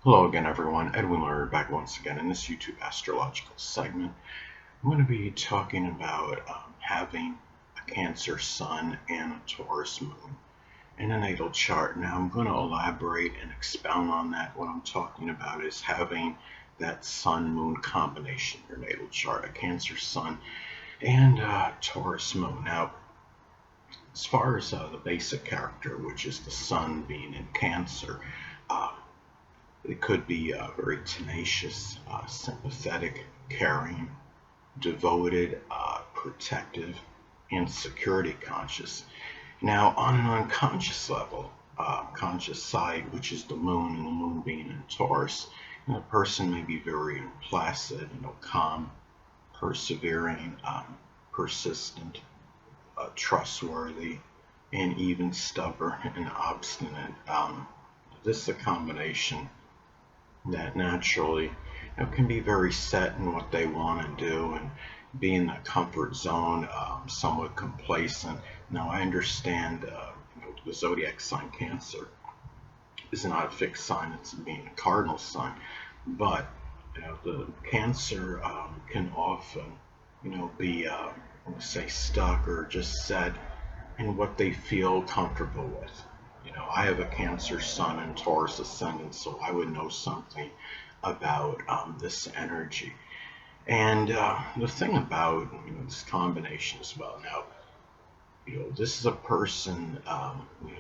Hello again, everyone. Edwin Learnard back once again in this YouTube astrological segment. I'm going to be talking about having a Cancer Sun and a Taurus Moon in a natal chart. Now, I'm going to elaborate and expound on that. What I'm talking about is having that Sun Moon combination in your natal chart, a Cancer Sun and Taurus Moon. Now, as far as the basic character, which is the Sun being in Cancer, uh, it could be very tenacious, sympathetic, caring, devoted, protective, and security conscious. Now, on an unconscious level, conscious side, which is the moon, and the moon being in Taurus, a person may be very placid, calm, persevering, persistent, trustworthy, and even stubborn and obstinate. This is a combination that naturally can be very set in what they want to do and be in the comfort zone, somewhat complacent. Now, I understand the zodiac sign Cancer is not a fixed sign, it's being a cardinal sign, but the Cancer can often be say stuck or just set in what they feel comfortable with. I have a Cancer Sun and Taurus ascendant, so I would know something about this energy. And the thing about this combination as well. Now, this is a person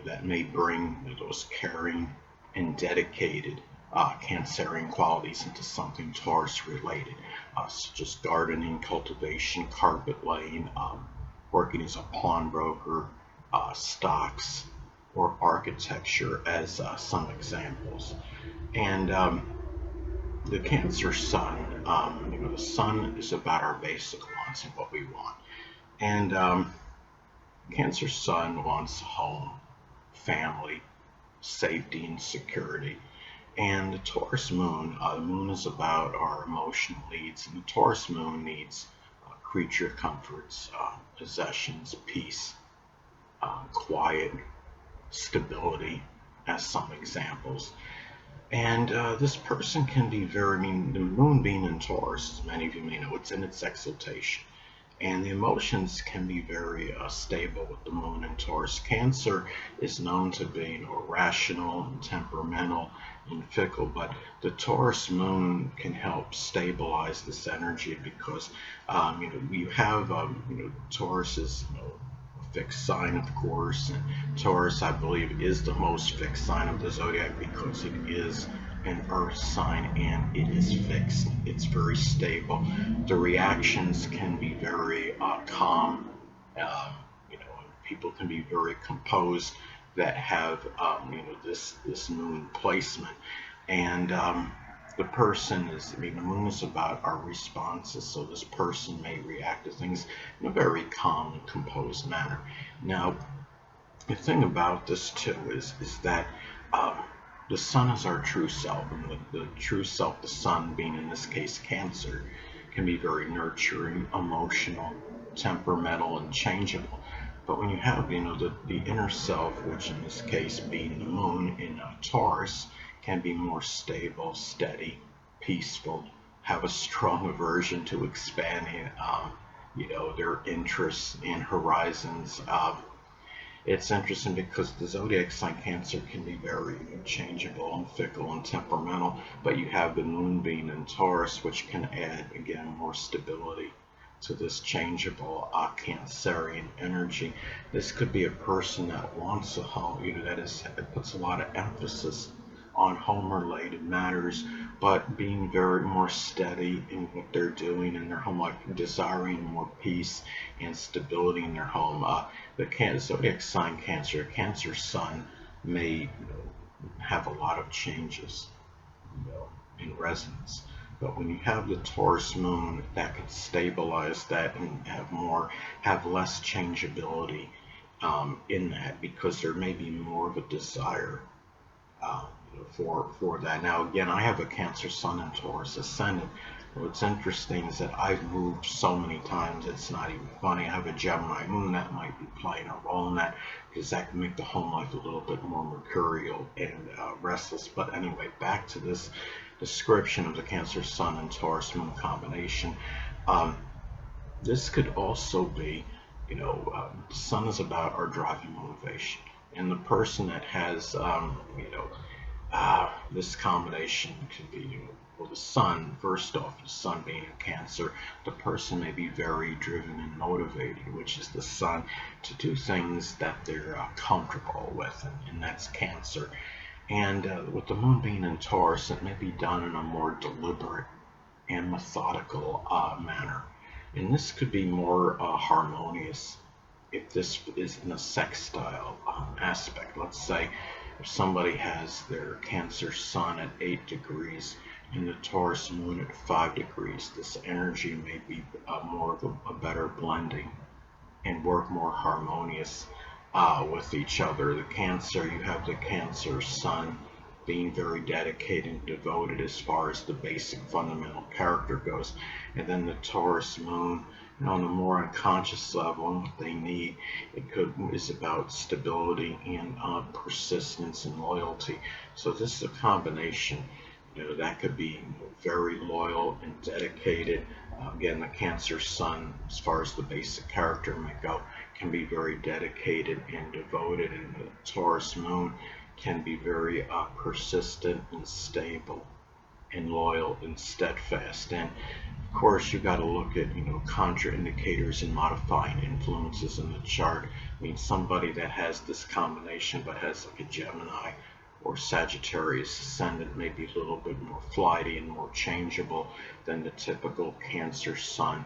that may bring those caring and dedicated Cancerian qualities into something Taurus related, such as gardening, cultivation, carpet laying, working as a pawnbroker, stocks, or architecture as some examples. And the Cancer Sun, the Sun is about our basic wants and what we want. And Cancer Sun wants home, family, safety, and security. And the Taurus Moon, the Moon is about our emotional needs, and the Taurus Moon needs creature comforts, possessions, peace, quiet, stability, as some examples. And this person can be very, the moon being in Taurus, as many of you may know, it's in its exaltation. And the emotions can be very stable with the moon in Taurus. Cancer is known to be rational and temperamental and fickle, but the Taurus moon can help stabilize this energy because, you have, Taurus is, fixed sign, of course. And Taurus, I believe, is the most fixed sign of the zodiac because it is an earth sign and it is fixed. It's very stable. The reactions can be very calm. People can be very composed that have this moon placement. And the person is, the moon is about our responses, so this person may react to things in a very calm and composed manner. Now, the thing about this too is that um, the sun is our true self, and the true self, the sun being in this case Cancer, can be very nurturing, emotional, temperamental, and changeable. But when you have, the inner self, which in this case being the moon in Taurus, can be more stable, steady, peaceful, have a strong aversion to expanding, their interests and horizons. It's interesting because the zodiac sign Cancer can be very changeable and fickle and temperamental, but you have the moon being in Taurus, which can add, again, more stability to this changeable Cancerian energy. This could be a person that wants a home, it puts a lot of emphasis on home related matters, but being very more steady in what they're doing in their home life, desiring more peace and stability in their home. The zodiac sign Cancer Sun may have a lot of changes in resonance. But when you have the Taurus moon, that can stabilize that and have less changeability in that, because there may be more of a desire for that. Now, again, I have a Cancer Sun and Taurus ascendant, What's interesting is that I've moved so many times it's not even funny. I have a Gemini moon that might be playing a role in that, because that can make the home life a little bit more mercurial and restless. But anyway, back to this description of the Cancer Sun and Taurus Moon combination. Um, this could also be, the Sun is about our driving motivation, and the person that has, this combination could be, well, the Sun, first off, the Sun being in Cancer, the person may be very driven and motivated, which is the Sun, to do things that they're comfortable with, and that's Cancer. And with the Moon being in Taurus, it may be done in a more deliberate and methodical manner. And this could be more harmonious if this is in a sextile aspect. Let's say if somebody has their Cancer Sun at 8 degrees and the Taurus Moon at 5 degrees, this energy may be more of a better blending and work more harmonious with each other. The Cancer, you have the Cancer Sun being very dedicated and devoted as far as the basic fundamental character goes, and then the Taurus Moon, on a more unconscious level, and what they need, is about stability and persistence and loyalty. So this is a combination. That could be very loyal and dedicated. Again, the Cancer Sun, as far as the basic character may go, can be very dedicated and devoted, and the Taurus Moon can be very persistent and stable and loyal and steadfast. And of course, you got to look at contraindicators and modifying influences in the chart. I mean, somebody that has this combination but has like a Gemini or Sagittarius ascendant may be a little bit more flighty and more changeable than the typical Cancer Sun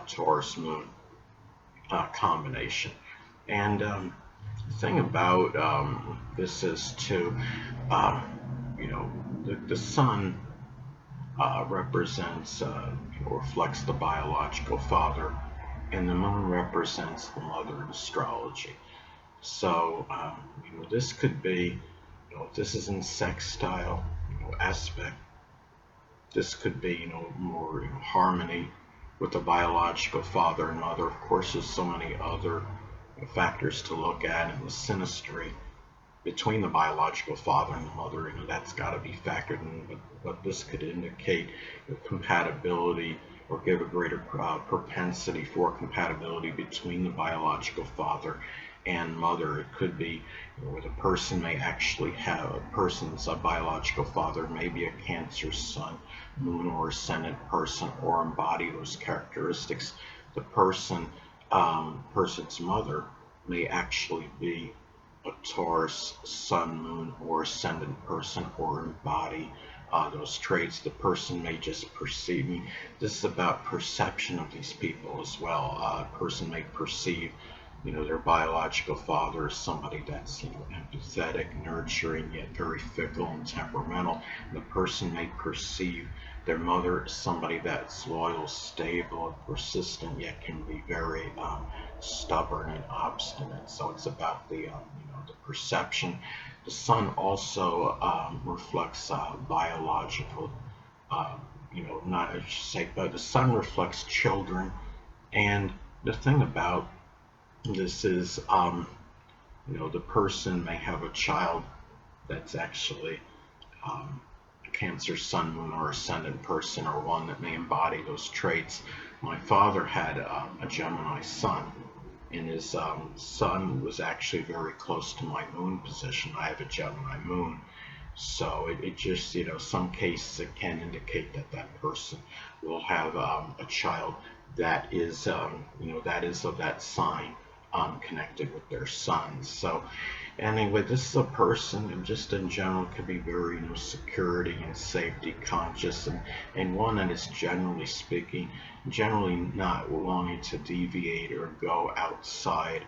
Taurus Moon combination. And the thing about this is too, the Sun represents, reflects the biological father, and the Moon represents the mother in astrology. So, this could be, if this is in sextile, aspect, this could be, more harmony with the biological father and mother. Of course, there's so many other factors to look at in the synastry between the biological father and the mother. That's got to be factored in, but this could indicate compatibility or give a greater propensity for compatibility between the biological father and mother. It could be where the person may actually have a person's biological father, maybe a Cancer Sun, Moon, or Ascendant person, or embody those characteristics. The person's mother may actually be a Taurus Sun, Moon, or Ascendant person, or embody those traits. The person may just perceive me. This is about perception of these people as well. A person may perceive their biological father is somebody that's empathetic, nurturing, yet very fickle and temperamental. And the person may perceive their mother as somebody that's loyal, stable, and persistent, yet can be very stubborn and obstinate. So it's about the perception. The Sun also reflects biological, not I should say, but the Sun reflects children. And the thing about this is, the person may have a child that's actually a Cancer Sun, Moon, or Ascendant person, or one that may embody those traits. My father had a Gemini Sun, and his Sun was actually very close to my Moon position. I have a Gemini Moon. So it just, some cases it can indicate that that person will have a child that is, that is of that sign. Connected with their Sun. So anyway, this is a person who just in general could be very security and safety conscious, and one that is, generally speaking, generally not wanting to deviate or go outside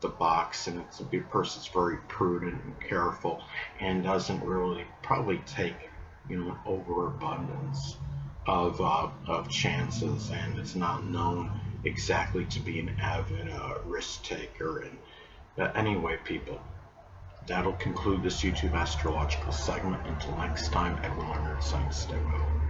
the box. And it's a person that's very prudent and careful, and doesn't really probably take an overabundance of chances, and it's not known exactly to be an avid risk taker. And anyway, people, that'll conclude this YouTube astrological segment. Until next time, Edwin Learnard saying stay well.